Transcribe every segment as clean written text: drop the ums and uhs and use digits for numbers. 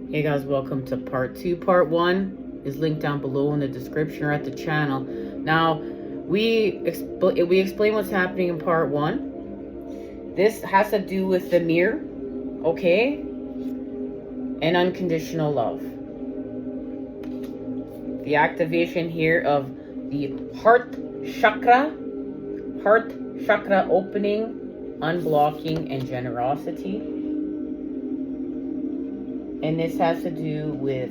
Hey guys, welcome to part 2. Part 1 is linked down below in the description or at the channel. Now, we explain what's happening in part 1. This has to do with the mirror, okay? And unconditional love. The activation here of the heart chakra opening, unblocking, and generosity. And this has to do with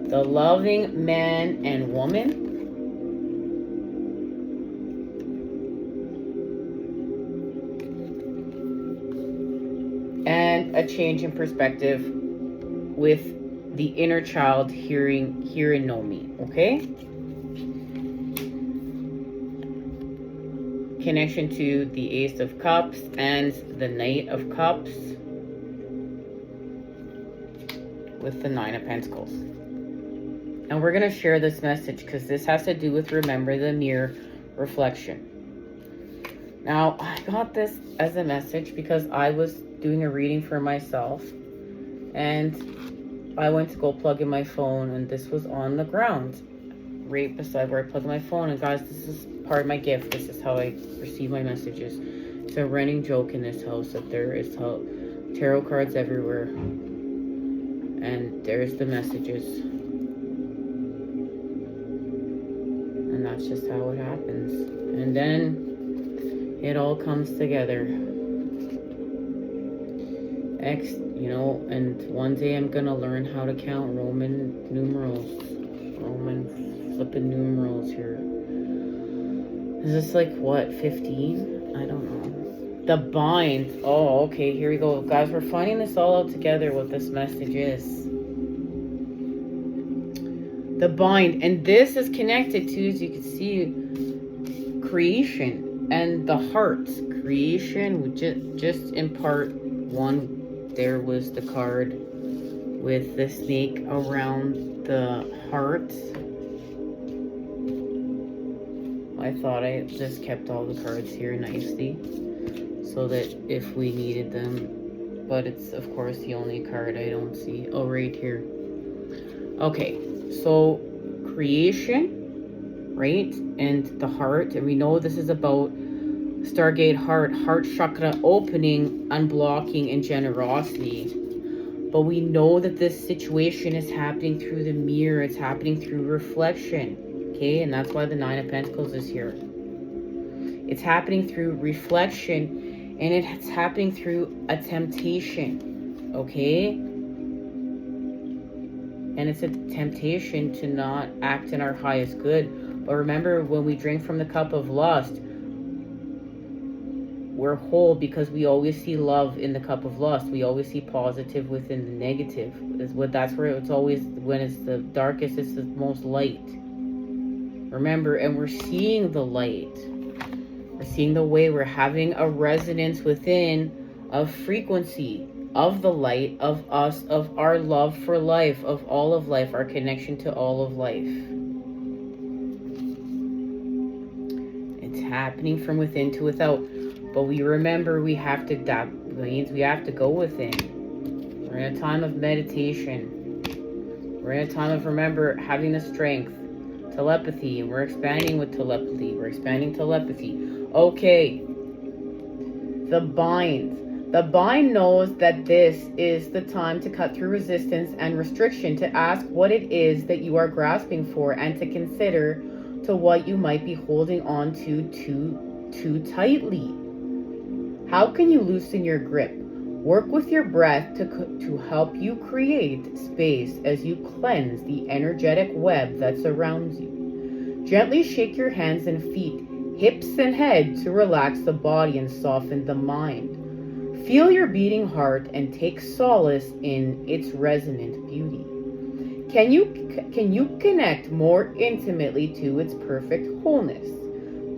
the loving man and woman. And a change in perspective with the inner child hear and know me, okay? Connection to the Ace of Cups and the Knight of Cups. With the Nine of Pentacles. And we're going to share this message because this has to do with remember the mirror reflection. Now, I got this as a message because I was doing a reading for myself and I went to go plug in my phone and this was on the ground right beside where I plug my phone. And guys, this is part of my gift. This is how I receive my messages. It's a running joke in this house that there is tarot cards everywhere. And there's the messages. And that's just how it happens. And then it all comes together. And one day I'm gonna learn how to count Roman numerals. Roman flipping numerals here. Is this like what, 15? I don't know. The bind. Oh, okay, here we go. Guys, we're finding this all out together, what this message is. The bind. And this is connected to, as you can see, creation and the heart. Creation, just in part 1, there was the card with the snake around the heart. I thought I just kept all the cards here nicely, so that if we needed them, but it's of course the only card I don't see. Oh, right here. Okay, so creation, right, and the heart, and we know this is about Stargate heart chakra opening, unblocking, and generosity. But we know that this situation is happening through the mirror. It's happening through reflection, okay, and that's why the Nine of Pentacles is here. It's happening through reflection. And it's happening through a temptation, okay? And it's a temptation to not act in our highest good. But remember, when we drink from the cup of lust, we're whole because we always see love in the cup of lust. We always see positive within the negative. That's where it's always, when it's the darkest, it's the most light. Remember, and we're seeing the light. We're seeing the way we're having a resonance within of frequency of the light, of us, of our love for life, of all of life, our connection to all of life. It's happening from within to without. But we remember that means we have to go within. We're in a time of meditation. We're in a time of, remember, having the strength. Telepathy, and we're expanding with telepathy. We're expanding telepathy. Okay. The bind. The bind knows that this is the time to cut through resistance and restriction, to ask what it is that you are grasping for, and to consider to what you might be holding on to too tightly. How can you loosen your grip? Work with your breath to help you create space as you cleanse the energetic web that surrounds you. Gently shake your hands and feet, hips and head to relax the body and soften the mind. Feel your beating heart and take solace in its resonant beauty. Can you connect more intimately to its perfect wholeness?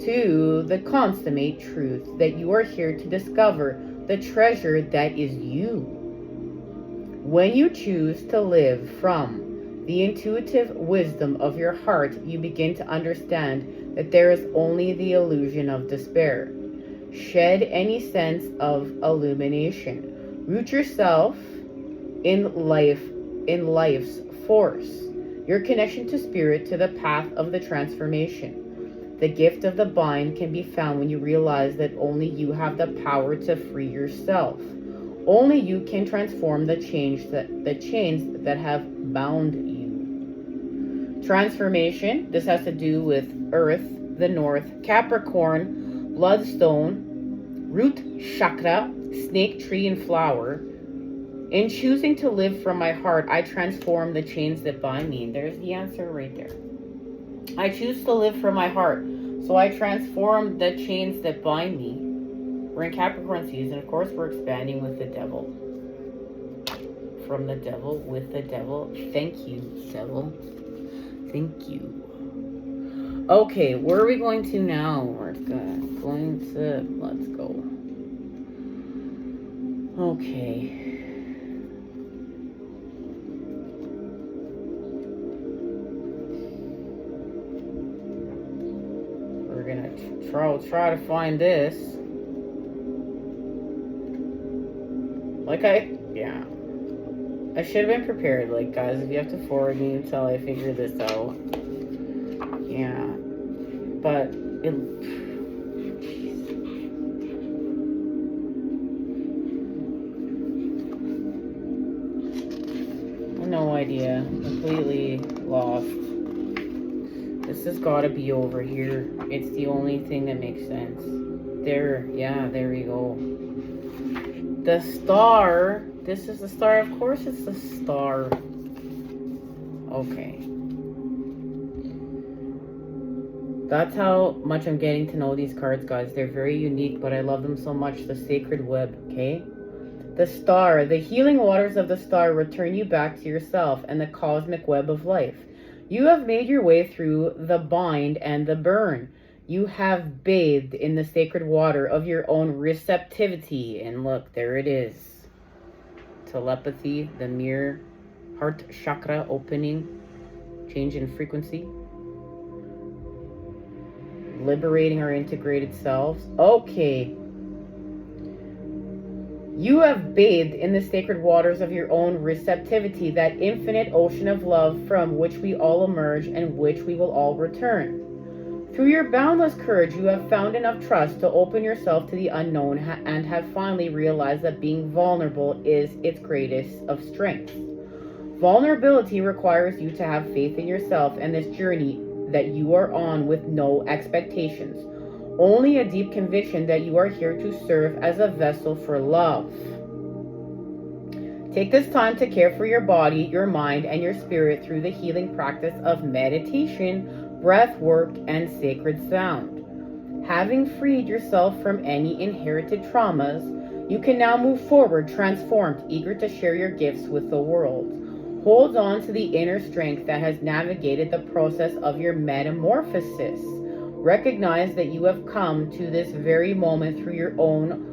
To the consummate truth that you are here to discover, the treasure that is you. When you choose to live from the intuitive wisdom of your heart, you begin to understand that there is only the illusion of despair. Shed any sense of illumination. Root yourself in life in life's force, your connection to spirit, to the path of the transformation. The gift of the bind can be found when you realize that only you have the power to free yourself. Only you can transform the chains that have bound you. Transformation, this has to do with Earth, the North, Capricorn, Bloodstone, Root Chakra, Snake Tree and Flower. In choosing to live from my heart, I transform the chains that bind me. There's the answer right there. I choose to live from my heart, so I transform the chains that bind me. We're in Capricorn season. Of course, we're expanding with the devil. From the devil, with the devil. Thank you, devil. Thank you. Okay, where are we going to now? We're going to, let's go. Okay. We're gonna try to find this. I should have been prepared. Like, guys, if you have to forward me until I figure this out. Yeah. But it... No idea. Completely lost. This has got to be over here. It's the only thing that makes sense. There. Yeah, there we go. The star. This is the star. Of course it's the star. Okay. That's how much I'm getting to know these cards, guys. They're very unique, but I love them so much. The sacred web, okay? The star. The healing waters of the star return you back to yourself and the cosmic web of life. You have made your way through the bind and the burn. You have bathed in the sacred water of your own receptivity. And look, there it is. Telepathy, the mirror, heart chakra opening, change in frequency. Liberating our integrated selves. Okay. You have bathed in the sacred waters of your own receptivity, that infinite ocean of love from which we all emerge and which we will all return. Through your boundless courage, you have found enough trust to open yourself to the unknown and have finally realized that being vulnerable is its greatest of strengths. Vulnerability requires you to have faith in yourself and this journey that you are on with no expectations. Only a deep conviction that you are here to serve as a vessel for love. Take this time to care for your body, your mind, and your spirit through the healing practice of meditation, breath work, and sacred sound. Having freed yourself from any inherited traumas, you can now move forward, transformed, eager to share your gifts with the world. Hold on to the inner strength that has navigated the process of your metamorphosis. Recognize that you have come to this very moment through your own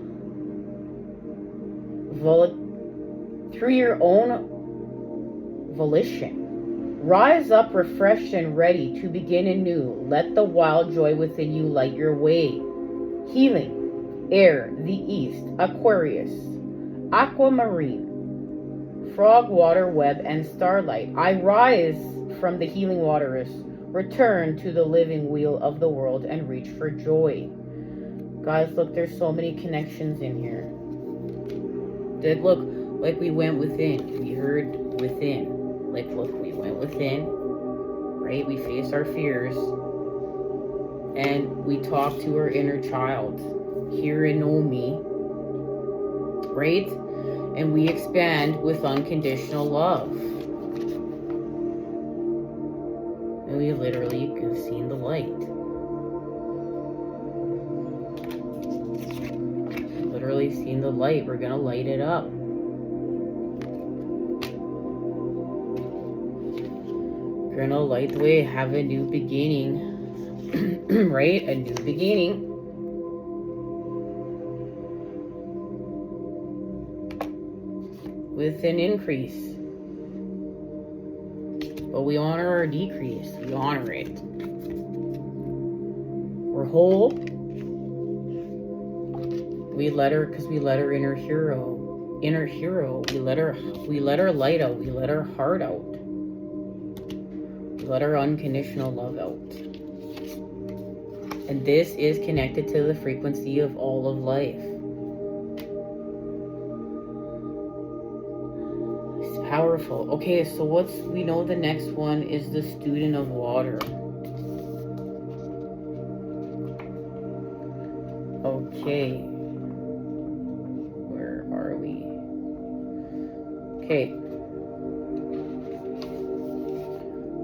volition. Rise up refreshed and ready to begin anew. Let the wild joy within you light your way. Healing, air, the east, Aquarius, aquamarine, frog, water, web, and starlight. I rise from the healing waters, return to the living wheel of the world, and reach for joy. Guys, look, there's so many connections in here. Did look like we went within. We heard within. Like, look, we went within, right? We faced our fears, and we talked to our inner child, hear and know me, right? And we expand with unconditional love. And we literally have seen the light. Literally seen the light. We're gonna light it up. We're gonna light the way, have a new beginning. Right? A new beginning. With an increase. But we honor our decrease. We honor it. We're whole. We let her, because we let our inner hero inner hero. We let our light out. We let our heart out. We let our unconditional love out. And this is connected to the frequency of all of life. It's powerful. Okay, so we know the next one is the student of water. Okay. Where are we? Okay.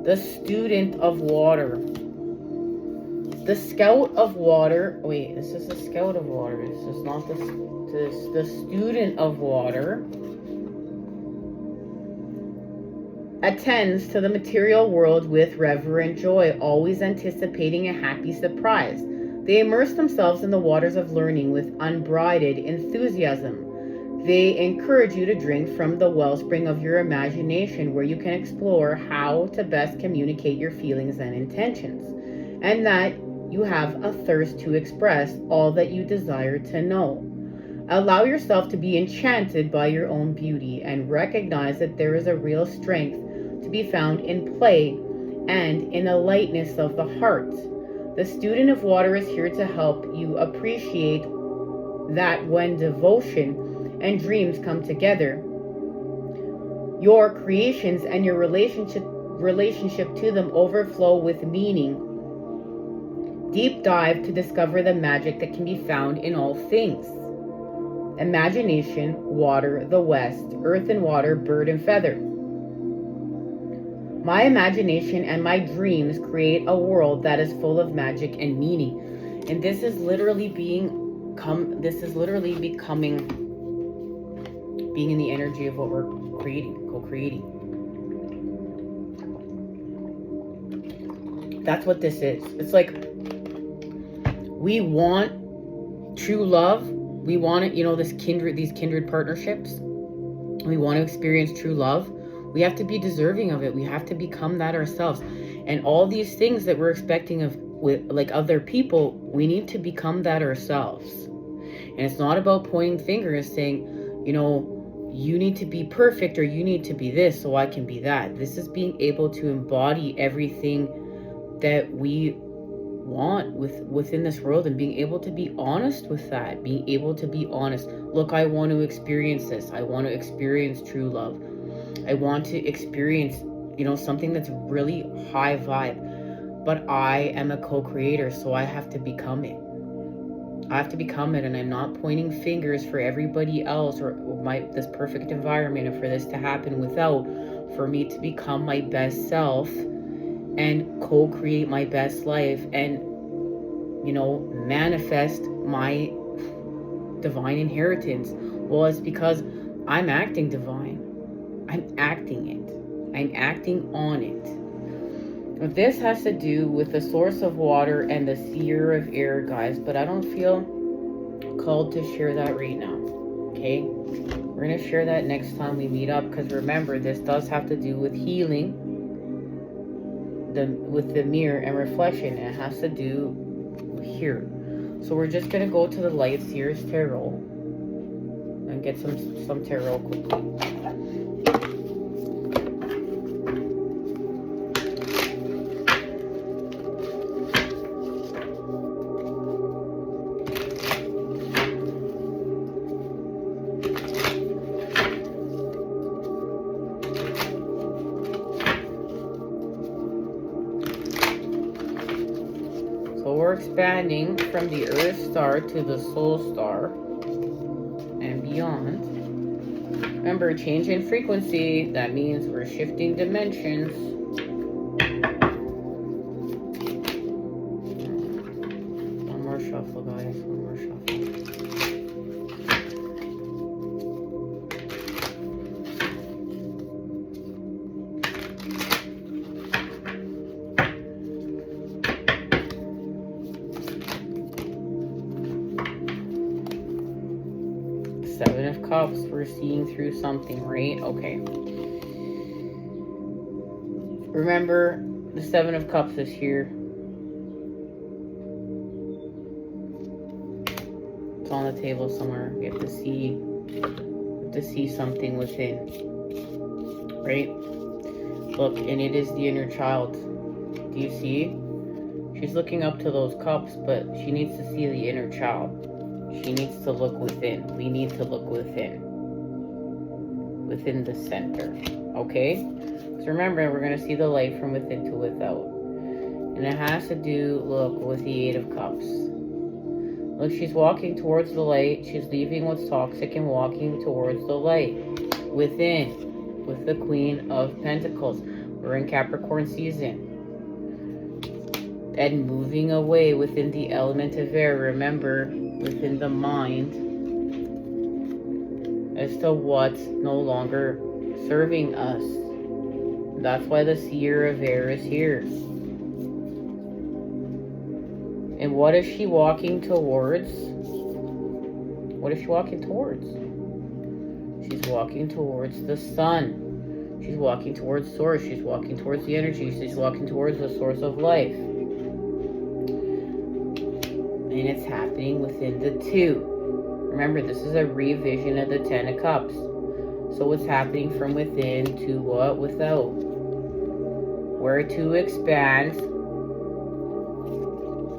The student of water. The scout of water. Wait, this is the scout of water. This is not the student of water. Attends to the material world with reverent joy, always anticipating a happy surprise. They immerse themselves in the waters of learning with unbridled enthusiasm. They encourage you to drink from the wellspring of your imagination, where you can explore how to best communicate your feelings and intentions, and that you have a thirst to express all that you desire to know. Allow yourself to be enchanted by your own beauty and recognize that there is a real strength to be found in play and in a lightness of the heart. The student of water is here to help you appreciate that when devotion and dreams come together, your creations and your relationship to them overflow with meaning. Deep dive to discover the magic that can be found in all things. Imagination, water, the west, earth and water, bird and feather. My imagination and my dreams create a world that is full of magic and meaning. And this is literally becoming being in the energy of what we're co-creating. That's what this is. It's like we want true love. We want it, these kindred partnerships. We want to experience true love. We have to be deserving of it. We have to become that ourselves. And all these things that we're expecting with other people, we need to become that ourselves. And it's not about pointing fingers saying, you need to be perfect or you need to be this so I can be that. This is being able to embody everything that we want within this world and being able to be honest with that. Being able to be honest. Look, I want to experience this. I want to experience true love. I want to experience, something that's really high vibe. But I am a co-creator, so I have to become it. I have to become it, and I'm not pointing fingers for everybody else or this perfect environment or for this to happen without for me to become my best self and co-create my best life and, manifest my divine inheritance. Well, it's because I'm acting divine. I'm acting it. I'm acting on it. This has to do with the source of water and the seer of air, guys, but I don't feel called to share that right now, okay? We're going to share that next time we meet up, because remember, this does have to do with healing, with the mirror and reflection, and it has to do here. So we're just going to go to the Light Seers Tarot and get some tarot quickly. Expanding from the Earth Star to the Soul Star and beyond. Remember, change in frequency, that means we're shifting dimensions. One more shuffle, guys. One more shuffle. 7 of Cups, we're seeing through something, right? Okay. Remember, the 7 of Cups is here. It's on the table somewhere. You have to see the to see something within, right? Look, and it is the inner child. Do you see? She's looking up to those cups, but she needs to see the inner child. She needs to look within. We need to look within the center, okay? So remember, we're going to see the light from within to without. And it has to do, look, with the Eight of Cups. Look, she's walking towards the light. She's leaving what's toxic and walking towards the light. Within, with the Queen of Pentacles. We're in Capricorn season. And moving away within the element of air. Remember, within the mind, as to what's no longer serving us. That's why the seer of air is here. And what is she walking towards? What is she walking towards? She's walking towards the sun. She's walking towards source. She's walking towards the energy. She's walking towards the source of life. And it's happening within the two. Remember, this is a revision of the Ten of Cups. So what's happening from within to what? Without. Where to expand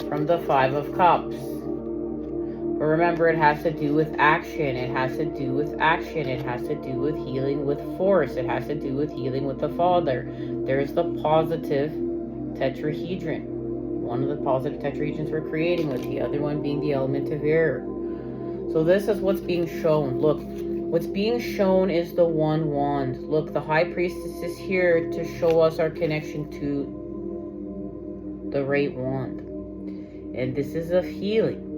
from the Five of Cups. But remember, it has to do with action. It has to do with action. It has to do with healing with force. It has to do with healing with the Father. There's the positive tetrahedron. One of the positive tetrahedrons we're creating, with the other one being the element of air. So this is what's being shown. Look, what's being shown is the one wand. Look, the High Priestess is here to show us our connection to the right wand. And this is of healing.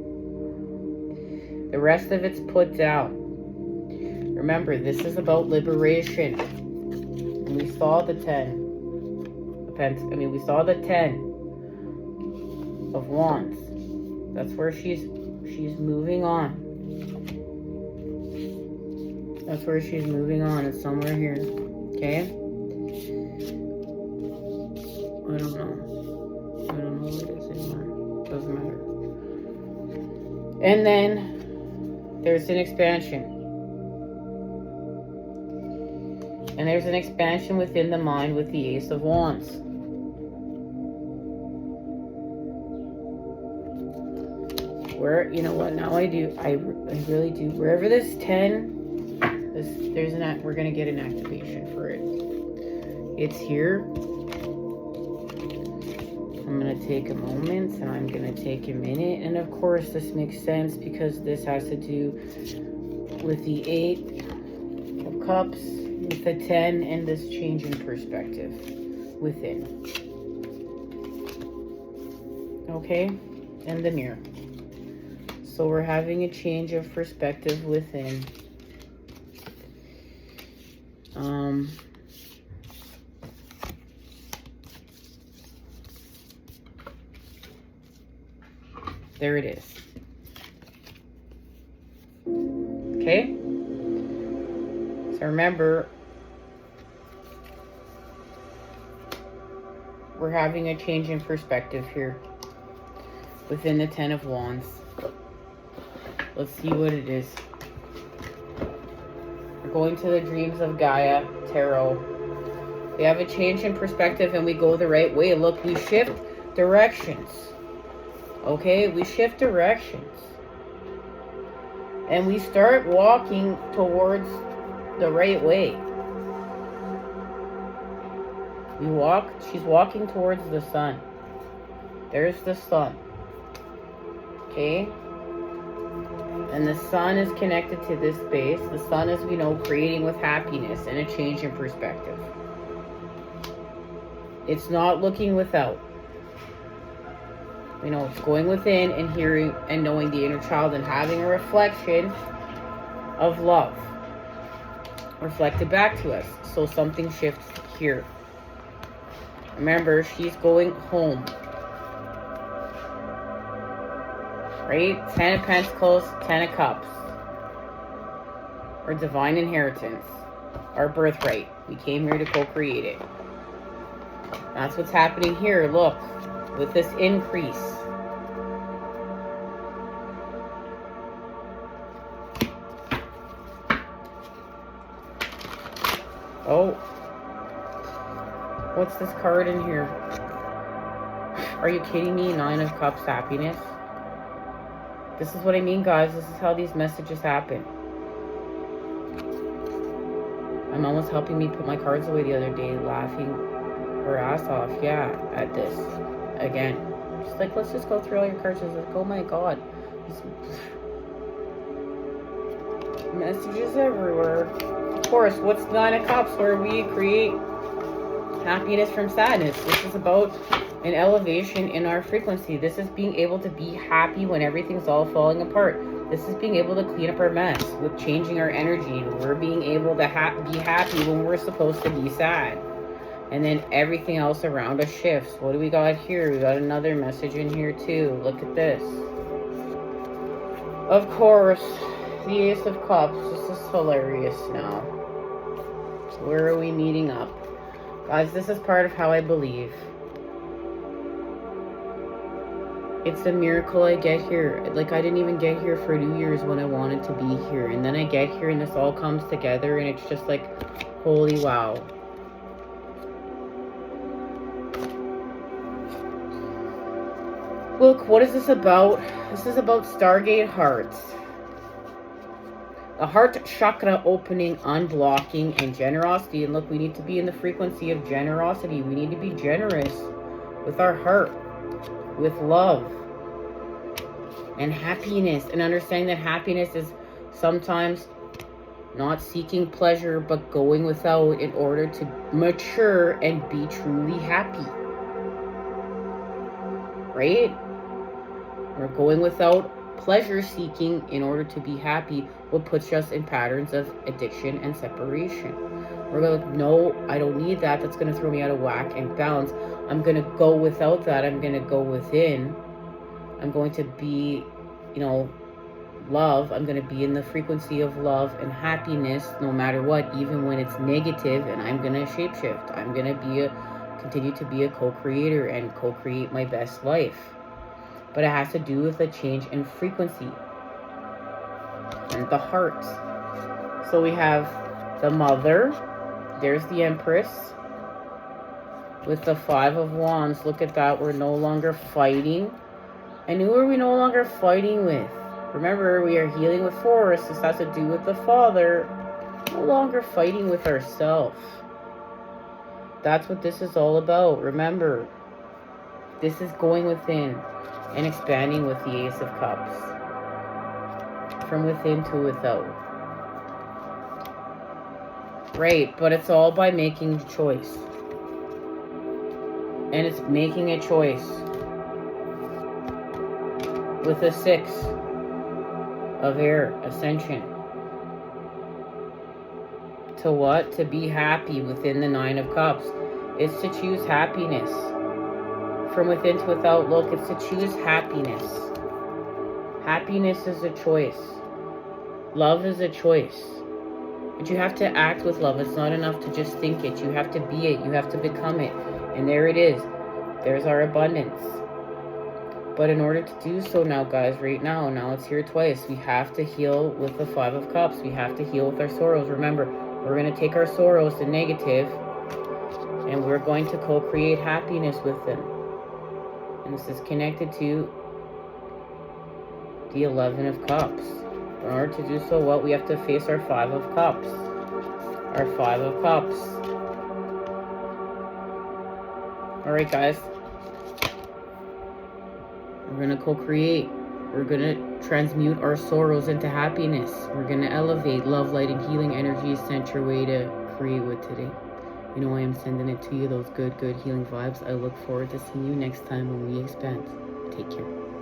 The rest of it's put down. Remember, this is about liberation. And we saw the 10. We saw the 10 of Wands. That's where she's moving on. That's where she's moving on. It's somewhere here. Okay? I don't know what it is anymore. Doesn't matter. And then there's an expansion. And there's an expansion within the mind with the Ace of Wands. Where, you know what, now I really do. Wherever this 10, we're going to get an activation for it. It's here. I'm going to take a moment, and I'm going to take a minute. And of course, this makes sense because this has to do with the 8 of Cups, with the 10, and this change in perspective within. Okay? And the mirror. So we're having a change of perspective within. There it is. Okay? So remember, we're having a change in perspective here within the 10 of Wands. Let's see what it is. We're going to the Dreams of Gaia Tarot. We have a change in perspective and we go the right way. Look, we shift directions. Okay, we shift directions. And we start walking towards the right way. She's walking towards the sun. There's the sun. Okay? And the sun is connected to this base. The sun is, we know, creating with happiness and a change in perspective. It's not looking without. You know, it's going within and hearing and knowing the inner child and having a reflection of love reflected back to us. So something shifts here. Remember, she's going home. Right? 10 of Pentacles, 10 of Cups. Our divine inheritance. Our birthright. We came here to co-create it. That's what's happening here. Look, with this increase. What's this card in here? Are you kidding me? 9 of Cups, happiness. This is what I mean, guys. This is how these messages happen. My mom was helping me put my cards away the other day, laughing her ass off, yeah, at this. Again. She's like, let's just go through all your cards. I was like, oh my god. Messages everywhere. Of course, what's 9 of Cups? Where we create happiness from sadness. This is about an elevation in our frequency. This is being able to be happy when everything's all falling apart. This is being able to clean up our mess with changing our energy. We're being able to be happy when we're supposed to be sad. And then everything else around us shifts. What do we got here? We got another message in here too. Look at this. Of course, the Ace of Cups. This is hilarious now. Where are we meeting up? Guys, this is part of how I believe. It's a miracle I get here. Like, I didn't even get here for New Year's when I wanted to be here. And then I get here and this all comes together and it's just like, holy wow. Look, what is this about? This is about Stargate hearts. The heart chakra opening, unblocking, and generosity. And look, we need to be in the frequency of generosity. We need to be generous with our heart, with love, and happiness. And understanding that happiness is sometimes not seeking pleasure, but going without in order to mature and be truly happy. Right? We're going without pleasure seeking in order to be happy, what puts us in patterns of addiction and separation. We're going, no, I don't need that. That's going to throw me out of whack and balance. I'm going to go without that. I'm going to go within. I'm going to be, love. I'm going to be in the frequency of love and happiness no matter what, even when it's negative, and I'm going to shapeshift. I'm going to continue to be a co-creator and co-create my best life. But it has to do with a change in frequency and the heart. So we have the Mother. There's the Empress with the 5 of Wands. Look at that. We're no longer fighting. And who are we no longer fighting with? Remember, we are healing with Force. This has to do with the Father. No longer fighting with ourselves. That's what this is all about. Remember, this is going within and expanding with the Ace of Cups. From within to without. Right, but it's all by making a choice. And it's making a choice. With a 6 of air, ascension. To what? To be happy within the 9 of Cups. It's to choose happiness. From within to without, look, it's to choose happiness. Happiness is a choice. Love is a choice. But you have to act with love. It's not enough to just think it. You have to be it. You have to become it. And there it is. There's our abundance. But in order to do so now, guys, right now it's here twice. We have to heal with the 5 of Cups. We have to heal with our sorrows. Remember, we're going to take our sorrows, the negative, and we're going to co-create happiness with them. And this is connected to the 11 of Cups. In order to do so, what? We have to face our 5 of Cups. Our 5 of Cups. Alright, guys. We're going to co-create. We're going to transmute our sorrows into happiness. We're going to elevate love, light, and healing energy. Sent your way to create with today. You know I am sending it to you, those good healing vibes. I look forward to seeing you next time when we expand. Take care.